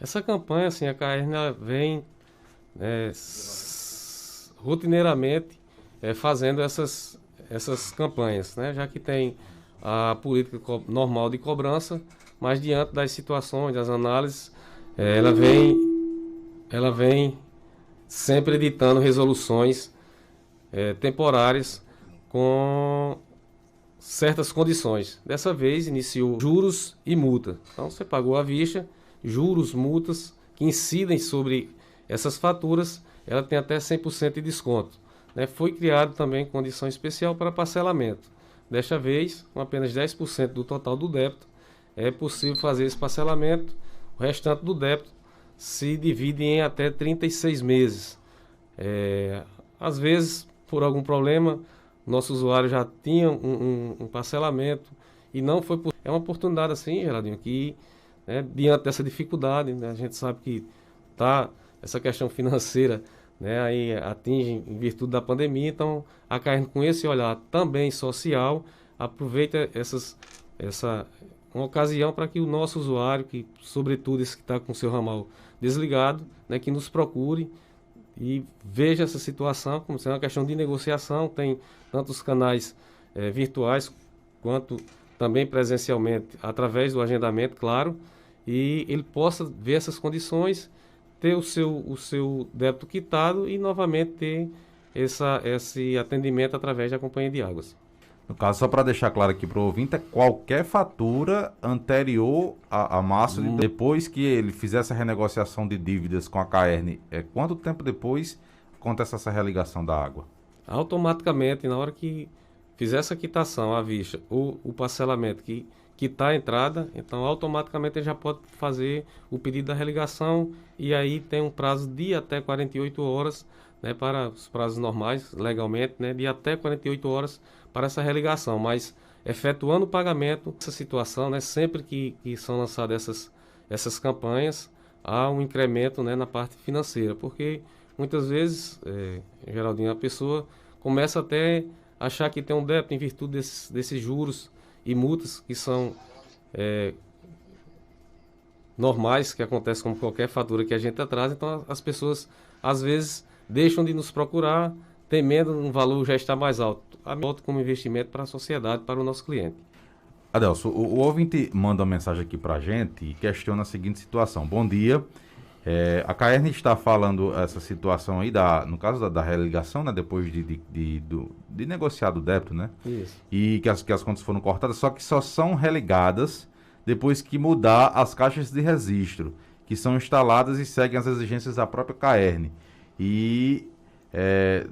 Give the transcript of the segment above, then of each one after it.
Essa campanha, assim, a CAERN ela vem rotineiramente fazendo essas campanhas, né? Já que tem a política normal de cobrança, mas diante das situações, das análises, ela vem sempre editando resoluções temporárias com certas condições. Dessa vez iniciou juros e multa. Então você pagou à vista, juros, multas que incidem sobre essas faturas, ela tem até 100% de desconto. Né? Foi criado também condição especial para parcelamento. Desta vez, com apenas 10% do total do débito, é possível fazer esse parcelamento. O restante do débito se divide em até 36 meses. Às vezes, por algum problema, nosso usuário já tinha um parcelamento e não foi por... É uma oportunidade assim, Geraldinho, que diante dessa dificuldade, né, a gente sabe que essa questão financeira, né, aí atinge em virtude da pandemia, então a CAERN com esse olhar também social, aproveita uma ocasião para que o nosso usuário, que sobretudo esse que está com o seu ramal desligado, né, que nos procure e veja essa situação como sendo uma questão de negociação. Tem tanto os canais virtuais quanto também presencialmente, através do agendamento, claro, e ele possa ver essas condições, ter o seu débito quitado e novamente ter esse atendimento através da Companhia de Águas. No caso, só para deixar claro aqui para o ouvinte, é qualquer fatura anterior a março, depois que ele fizesse a renegociação de dívidas com a CAERN, quanto tempo depois acontece essa religação da água? Automaticamente, na hora que fizer essa quitação à vista ou o parcelamento que quitar a entrada, então automaticamente ele já pode fazer o pedido da religação e aí tem um prazo de até 48 horas, né, para os prazos normais, legalmente, né, de até 48 horas para essa religação, mas efetuando o pagamento, essa situação, né, sempre que são lançadas essas campanhas, há um incremento, né, na parte financeira, porque muitas vezes, Geraldinho, a pessoa começa até a achar que tem um débito em virtude desses juros e multas que são normais, que acontecem como qualquer fatura que a gente atrasa. Então as pessoas às vezes deixam de nos procurar, temendo um valor já está mais alto. A volta como investimento para a sociedade, para o nosso cliente. Adelso, o ouvinte manda uma mensagem aqui para a gente e questiona a seguinte situação. Bom dia. A CAERN está falando essa situação aí, no caso da religação, né, depois de negociar do débito, né? Isso. E que as contas foram cortadas, só que só são religadas depois que mudar as caixas de registro, que são instaladas e seguem as exigências da própria CAERN. E,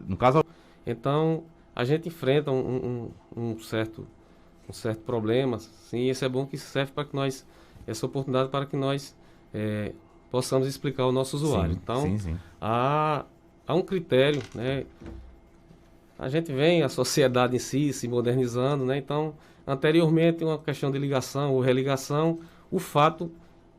no caso... Então, a gente enfrenta um certo problema, sim, isso é bom que serve para que nós, essa oportunidade para que nós possamos explicar ao nosso usuário. Sim, então, sim. Há um critério, né? A gente vem, a sociedade em si, se modernizando, né? Então, anteriormente, uma questão de ligação ou religação, o fato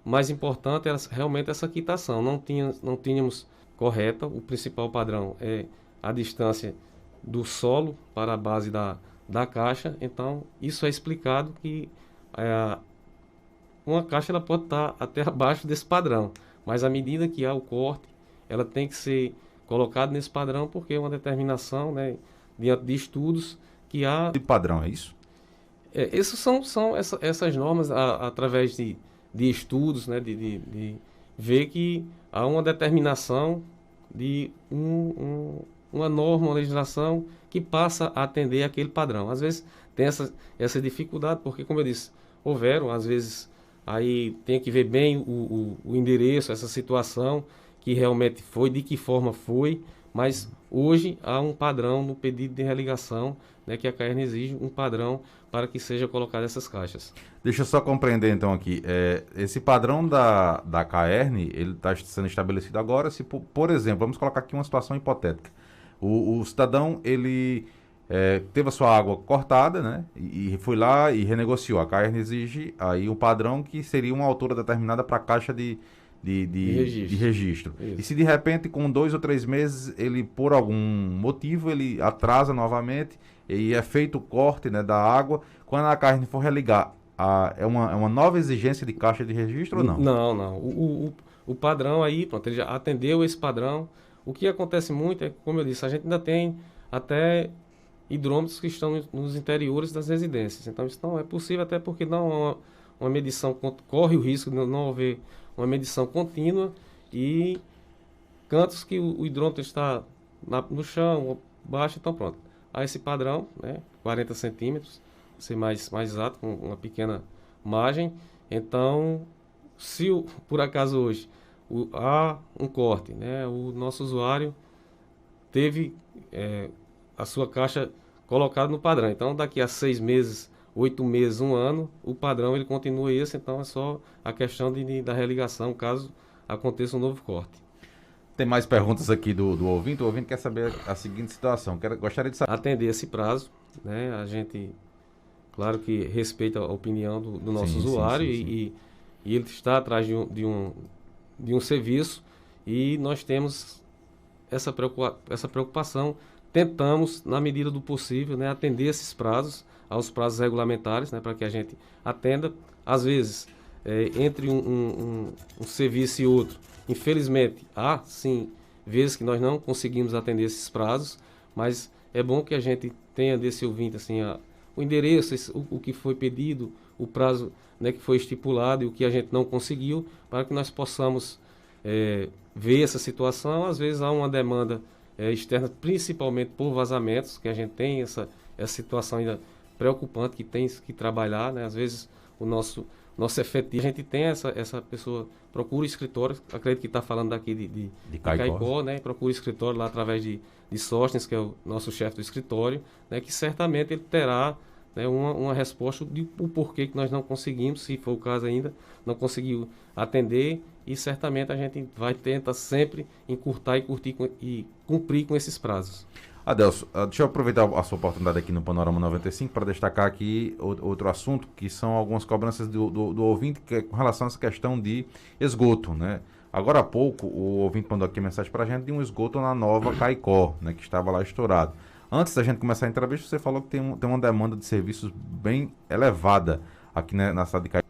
mais importante era realmente essa quitação. Não tínhamos correta, o principal padrão é a distância do solo para a base da caixa. Então, isso é explicado que uma caixa ela pode estar até abaixo desse padrão, mas à medida que há o corte, ela tem que ser colocada nesse padrão, porque é uma determinação, né, diante de estudos que há... De padrão, é isso? Essas são essas normas, através de estudos, né, de ver que há uma determinação de uma norma, uma legislação que passa a atender aquele padrão. Às vezes tem essa dificuldade, porque, como eu disse, houveram, às vezes, aí tem que ver bem o endereço, essa situação, que realmente foi, de que forma foi, mas hoje há um padrão no pedido de religação, né, que a CAERN exige um padrão para que seja colocado essas caixas. Deixa eu só compreender então aqui, esse padrão da CAERN, ele está sendo estabelecido agora, se por exemplo, vamos colocar aqui uma situação hipotética, o cidadão, ele teve a sua água cortada, né, e foi lá e renegociou, a CAERN exige aí um padrão que seria uma altura determinada para a caixa de registro. E se de repente com 2 ou 3 meses ele por algum motivo ele atrasa novamente e é feito o corte, né, da água, quando a CAERN for religar, é uma nova exigência de caixa de registro ou não? Não, não. O padrão aí, pronto, ele já atendeu esse padrão. O que acontece muito é, como eu disse, a gente ainda tem até hidrômetros que estão nos interiores das residências. Então isso não é possível, até porque não há uma medição, corre o risco de não haver uma medição contínua e cantos que o hidrômetro está no chão, ou baixo, então pronto. Há esse padrão, né, 40 centímetros, ser mais exato, com uma pequena margem. Então, se por acaso hoje há um corte, né, o nosso usuário teve a sua caixa colocada no padrão. Então, daqui a 6 meses, 8 meses, 1 ano, o padrão ele continua esse. Então, é só a questão da religação, caso aconteça um novo corte. Tem mais perguntas aqui do ouvinte. O ouvinte quer saber a seguinte situação. Gostaria de saber. Atender esse prazo, né? A gente, claro que respeita a opinião do nosso usuário sim. E ele está atrás de um serviço e nós temos essa preocupação. Tentamos, na medida do possível, né, atender esses prazos, aos prazos regulamentares, né, para que a gente atenda. Às vezes, entre um serviço e outro, infelizmente, há sim vezes que nós não conseguimos atender esses prazos, mas é bom que a gente tenha desse ouvinte assim, o endereço, o que foi pedido, o prazo, né, que foi estipulado e o que a gente não conseguiu, para que nós possamos ver essa situação. Às vezes há uma demanda externa, principalmente por vazamentos, que a gente tem essa situação ainda preocupante que tem que trabalhar, né? Às vezes o nosso efetivo, a gente tem essa pessoa, procura o escritório, acredito que está falando daqui de Caicó, né? Procura o escritório lá através de Sóstenes, que é o nosso chefe do escritório, né? Que certamente ele terá, né, uma resposta do porquê que nós não conseguimos, se for o caso ainda, não conseguiu atender, e certamente a gente vai tentar sempre encurtar e cumprir com esses prazos. Adelso, deixa eu aproveitar a sua oportunidade aqui no Panorama 95 para destacar aqui outro assunto, que são algumas cobranças do ouvinte com relação a essa questão de esgoto, né? Agora há pouco, o ouvinte mandou aqui mensagem para a gente de um esgoto na Nova Caicó, né, que estava lá estourado. Antes da gente começar a entrevista, você falou que tem uma demanda de serviços bem elevada aqui, né, na cidade de Caicó.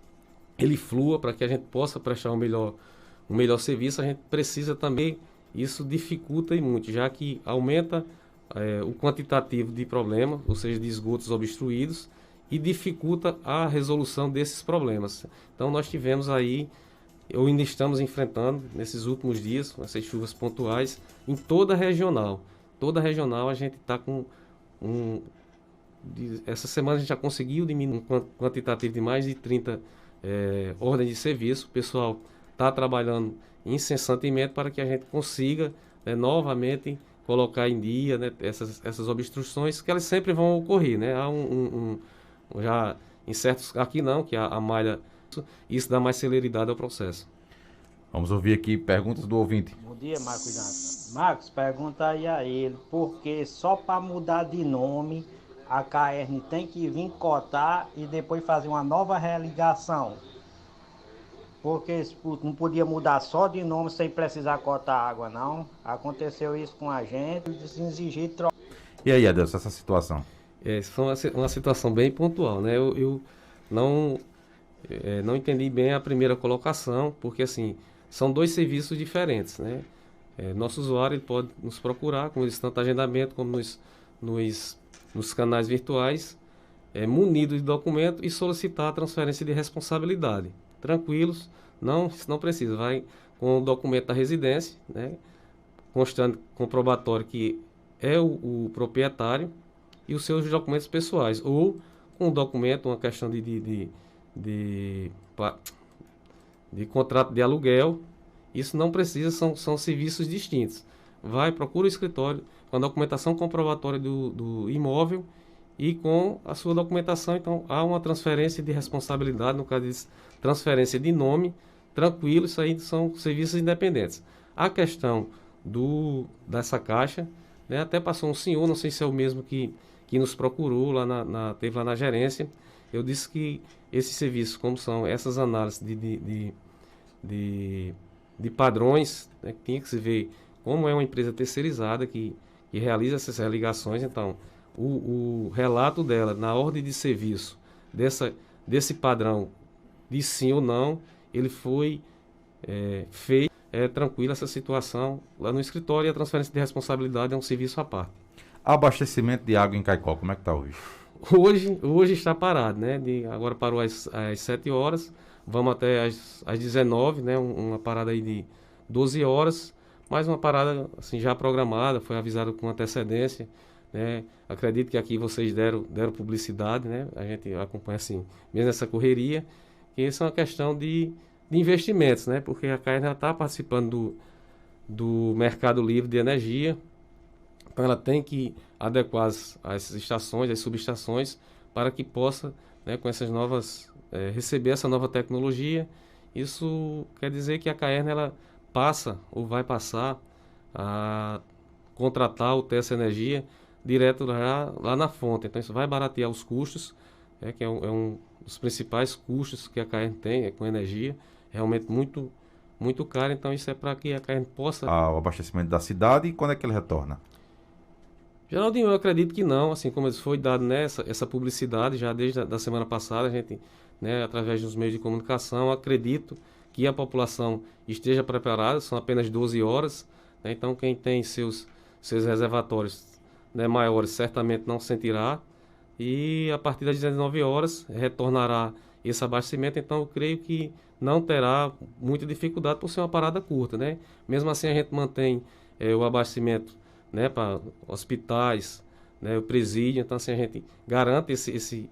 Ele flua para que a gente possa prestar um melhor serviço. A gente precisa também, isso dificulta e muito, já que aumenta o quantitativo de problemas, ou seja, de esgotos obstruídos, e dificulta a resolução desses problemas. Então nós tivemos aí, ou ainda estamos enfrentando nesses últimos dias, com essas chuvas pontuais, em toda a regional. Toda a regional a gente está com essa semana a gente já conseguiu diminuir um quantitativo de mais de 30 ordens de serviço. O pessoal está trabalhando incessantemente para que a gente consiga novamente colocar em dia, né, essas obstruções, que elas sempre vão ocorrer, né? Há já em certos, aqui não, que a malha, isso dá mais celeridade ao processo. Vamos ouvir aqui perguntas do ouvinte. Bom dia, Marcos Jonathan. Marcos, pergunta aí a ele, porque só para mudar de nome, a KR tem que vir cotar e depois fazer uma nova religação. Porque não podia mudar só de nome sem precisar cotar água, não. Aconteceu isso com a gente, exigir troca. E aí, Adelson, essa situação? Foi uma situação bem pontual, né? Eu não entendi bem a primeira colocação, porque assim, são dois serviços diferentes, né? Nosso usuário ele pode nos procurar, como eles tanto agendamento como nos canais virtuais, munido de documento, e solicitar a transferência de responsabilidade. Tranquilos, não precisa, vai com o documento da residência, né, constando comprobatório que é o proprietário, e os seus documentos pessoais, ou com um documento, uma questão de contrato de aluguel. Isso não precisa, são serviços distintos. Procura o escritório com a documentação comprobatória do imóvel e com a sua documentação. Então, há uma transferência de responsabilidade, no caso de transferência de nome, tranquilo, isso aí são serviços independentes. A questão dessa caixa, né, até passou um senhor, não sei se é o mesmo que nos procurou, teve lá na gerência. Eu disse que esses serviços, como são essas análises de padrões, né, que tinha que se ver como é uma empresa terceirizada que realiza essas religações. Então, o relato dela na ordem de serviço desse padrão de sim ou não, ele foi feito. É tranquila essa situação lá no escritório, e a transferência de responsabilidade é um serviço à parte. Abastecimento de água em Caicó, como é que está hoje? Hoje está parado, né? Agora parou às 7 horas, vamos até às 19, né? Uma parada aí de 12 horas, mais uma parada assim, já programada, foi avisado com antecedência, né? Acredito que aqui vocês deram publicidade, né? A gente acompanha assim, mesmo essa correria, que isso é uma questão de investimentos, né? Porque a CAERN está participando do mercado livre de energia, então ela tem que adequar as estações, as subestações, para que possa, né, com essas novas, receber essa nova tecnologia. Isso quer dizer que a CAERN ela passa ou vai passar a contratar o TS Energia direto lá na fonte. Então isso vai baratear os custos, que é um dos principais custos que a CAERN tem, com energia, realmente muito, muito caro. Então isso é para que a CAERN possa... O abastecimento da cidade, e quando é que ele retorna? Geraldinho, eu acredito que não, assim como foi dado essa publicidade já desde a semana passada, a gente, né, através dos meios de comunicação, acredito que a população esteja preparada, são apenas 12 horas, né, então quem tem seus reservatórios, né, maiores certamente não sentirá, e a partir das 19 horas retornará esse abastecimento, então eu creio que não terá muita dificuldade por ser uma parada curta, né? Mesmo assim a gente mantém o abastecimento, né, para hospitais, né, o presídio, então assim a gente garante esse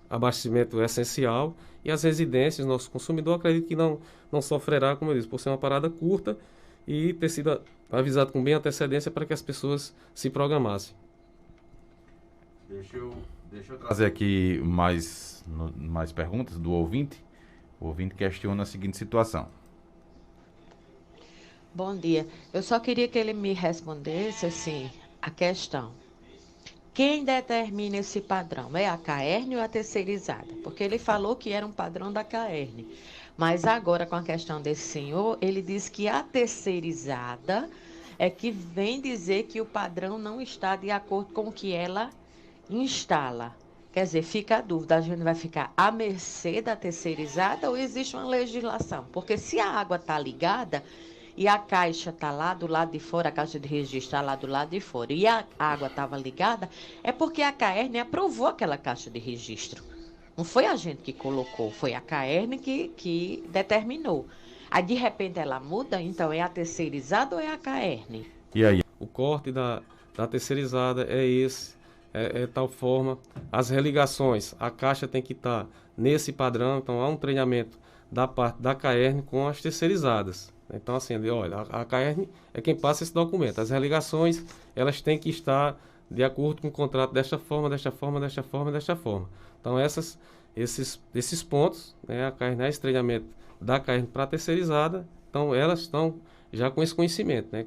abastecimento essencial, e as residências, nosso consumidor, acredito que não sofrerá, como eu disse, por ser uma parada curta e ter sido avisado com bem antecedência para que as pessoas se programassem. Deixa eu trazer aqui mais perguntas do ouvinte. O ouvinte questiona a seguinte situação. Bom dia. Eu só queria que ele me respondesse, assim, a questão. Quem determina esse padrão? É a CAERN ou a terceirizada? Porque ele falou que era um padrão da CAERN. Mas agora, com a questão desse senhor, ele diz que a terceirizada é que vem dizer que o padrão não está de acordo com o que ela instala. Quer dizer, fica a dúvida, a gente vai ficar à mercê da terceirizada ou existe uma legislação? Porque se a água está ligada e a caixa está lá do lado de fora, a caixa de registro está lá do lado de fora, e a água estava ligada, é porque a CAERN aprovou aquela caixa de registro. Não foi a gente que colocou, foi a CAERN que determinou. Aí, de repente, ela muda, então é a terceirizada ou é a CAERN? E aí? O corte da terceirizada é esse, tal forma. As religações, a caixa tem que estar nesse padrão, então há um treinamento da parte da CAERN com as terceirizadas. Então, assim, olha, a CAERN é quem passa esse documento. As religações, elas têm que estar de acordo com o contrato desta forma, desta forma, desta forma, desta forma. Então, esses pontos, né, a CAERN é esse treinamento da CAERN para a terceirizada, então elas estão já com esse conhecimento, né?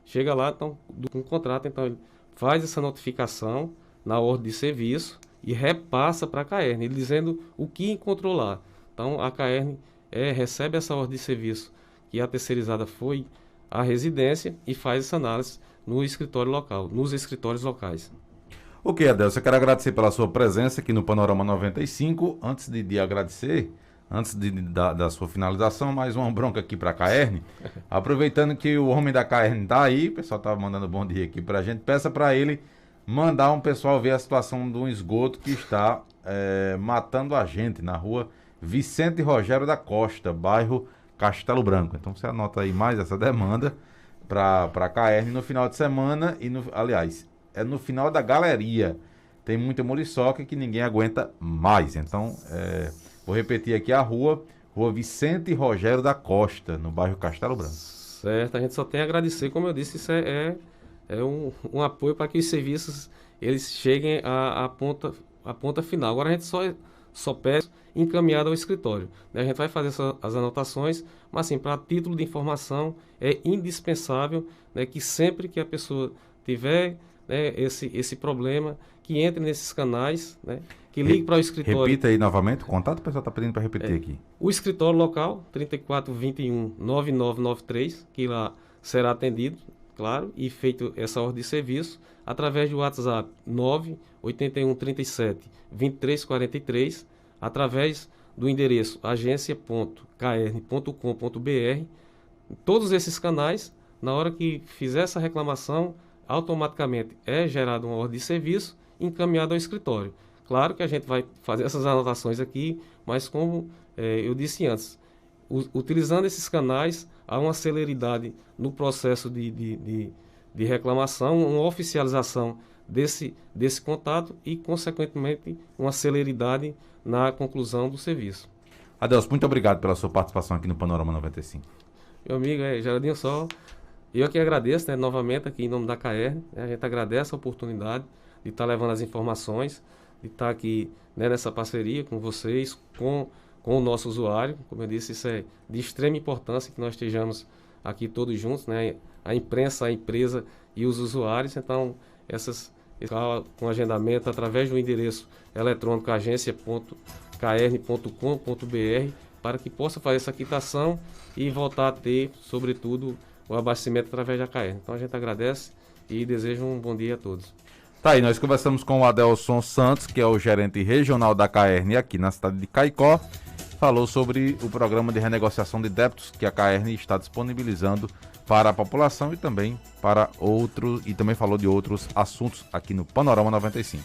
Chega lá, então, com o contrato, então ele faz essa notificação na ordem de serviço e repassa para a CAERN, ele dizendo o que encontrou lá. Então, a CAERN recebe essa ordem de serviço que a terceirizada foi à residência e faz essa análise no escritório local, nos escritórios locais. Ok, Adelson, eu quero agradecer pela sua presença aqui no Panorama 95. Antes de agradecer, antes da sua finalização, mais uma bronca aqui para a CAERN. Aproveitando que o homem da CAERN está aí, o pessoal está mandando bom dia aqui para a gente, peça para ele mandar um pessoal ver a situação de um esgoto que está matando a gente na rua Vicente Rogério da Costa, bairro Castelo Branco. Então você anota aí mais essa demanda para a CAERN no final de semana e, aliás, é no final da galeria. Tem muita muriçoca que ninguém aguenta mais. Então, vou repetir aqui a rua Vicente Rogério da Costa, no bairro Castelo Branco. Certo, a gente só tem a agradecer, como eu disse, isso é um apoio para que os serviços eles cheguem à ponta final. Agora a gente só pede encaminhado ao escritório, né? A gente vai fazer as anotações, mas assim, para título de informação, é indispensável, né, que sempre que a pessoa tiver, né, esse problema, que entre nesses canais, né, que ligue para o escritório. Repita aí novamente o contato, o pessoal está pedindo para repetir aqui. O escritório local, 3421-9993, que lá será atendido. claro, e feito essa ordem de serviço, através do WhatsApp 98137 2343, através do endereço agência.caern.com.br. Todos esses canais, na hora que fizer essa reclamação, automaticamente é gerada uma ordem de serviço encaminhada ao escritório. Claro que a gente vai fazer essas anotações aqui, mas como eu disse antes, utilizando esses canais, há uma celeridade no processo de reclamação, uma oficialização desse contato e, consequentemente, uma celeridade na conclusão do serviço. Adelson, muito obrigado pela sua participação aqui no Panorama 95. Meu amigo, Geraldinho, eu que agradeço, né, novamente aqui em nome da CAERN, né, a gente agradece a oportunidade de estar levando as informações, de estar aqui, né, nessa parceria com vocês, com o nosso usuário. Como eu disse, isso é de extrema importância que nós estejamos aqui todos juntos, né, a imprensa, a empresa e os usuários. Então, com agendamento através do endereço eletrônico agência.caern.com.br, para que possa fazer essa quitação e voltar a ter, sobretudo, o abastecimento através da CAERN. Então a gente agradece e deseja um bom dia a todos. Tá aí, nós conversamos com o Adelson Santos, que é o gerente regional da CAERN aqui na cidade de Caicó. Falou sobre o programa de renegociação de débitos que a CAERN está disponibilizando para a população e também para outros, e também falou de outros assuntos aqui no Panorama 95.